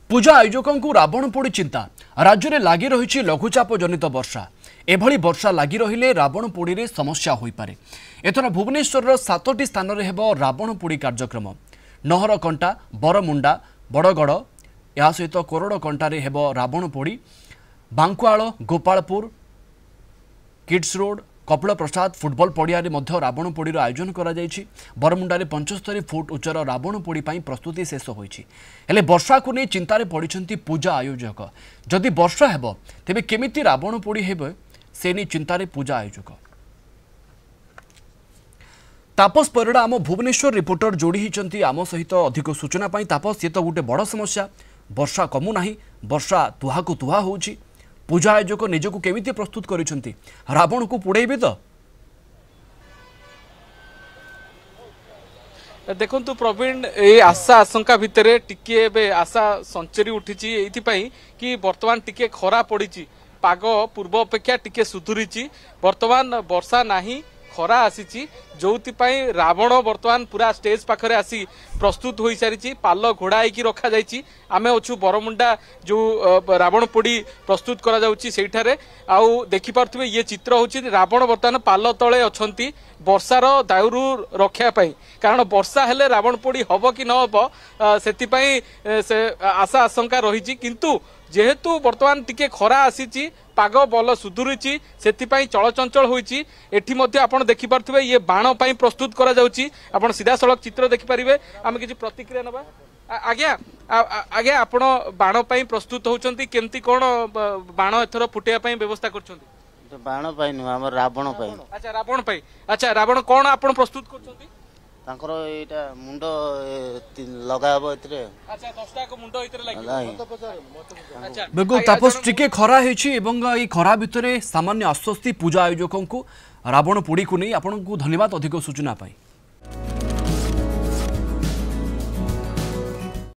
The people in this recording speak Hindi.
पूजा आयोजकों रावण पोड़ी चिंता राज्य में लगी रही लघुचाप जनित वर्षा एभली वर्षा लगी रहिले रावण पोड़ी रे समस्या होई पारे। एथर भुवनेश्वर 7टी स्थान में हेब रावण पोड़ी कार्यक्रम नहरकंटा बरमुंडा बड़गड़ या सहित कोरड़कंटारे हेब रावण पोड़ी बांकुआल गोपालपुर किड्स रोड कपिल प्रसाद फुटबॉल पड़िया रावण पोड़ी आयोजन करा बरमुंडा 75 फुट उच्चर रावण पोड़ी प्रस्तुति शेष होती हेले वर्षा को नहीं चिंतार पड़ती पूजा आयोजक जदि वर्षा हेब तेबे केमिति रावण पोड़ी हेब से नहीं चिंतार पूजा आयोजक। तापस परिड़ा आम भुवनेश्वर रिपोर्टर जोड़ी होती आम सहित अधिक सूचना तापस ये तो गोटे बड़ समस्या वर्षा कमुना वर्षा तुहा को तुहा होची पूजा आयोजक निजक केमिति प्रस्तुत करिसेंती रावण को पुड़ेबे तो देखु प्रवीण ये आशा आशंका भितर टिके आशा संचरी उठी कि वर्तमान टिके खरा पड़ी पाग पूर्व अपेक्षा टिके सुधुरी वर्तमान वर्षा नाही खरा आसी जो रावण वर्तमान पूरा स्टेज पाखरे आसी प्रस्तुत हो सारी पाल घोड़ाई रखा जाइए आमे अच्छु बरमुंडा जो रावण पोड़ी प्रस्तुत करा जाउची सेठारे आउ देखि पारथुबे ये चित्र होची रावण वर्तमान पाल तले अछंती वर्षार दाउरु रक्षा पाई कारण वर्षा हेले रावण पोड़ी हब कि न हब से आशा आशंका रही किंतु जेहेतु वर्तमान टिके खरा आसी पाग बल सुधुरी से चलचंचल होती एठी मध्य आपण देखि पारथुबे ये बाण पाई प्रस्तुत करा जाउची आपण सीधा सड़क चित्र देखि पारिबे आमे किछि प्रतिक्रिया नबा आज्ञा आज्ञा आपण बाण पाई प्रस्तुत होचंती केमती कोन बाण एथर फुटिया पाई व्यवस्था करचंती बाण पाई न हमर रावण पाई अच्छा रावण कोन आपण प्रस्तुत करचंती तांकर एटा मुंड लगाबो एतरे अच्छा 10टा को मुंड इतरे लागि अच्छा बिल्कुल तापस टिके खरा हेछि एवं ई खरा भितरे सामान्य आश्वस्ति पूजा आयोजकों को रावण पोड़ी को नहीं आपन को धन्यवाद अधिक सूचना पाई।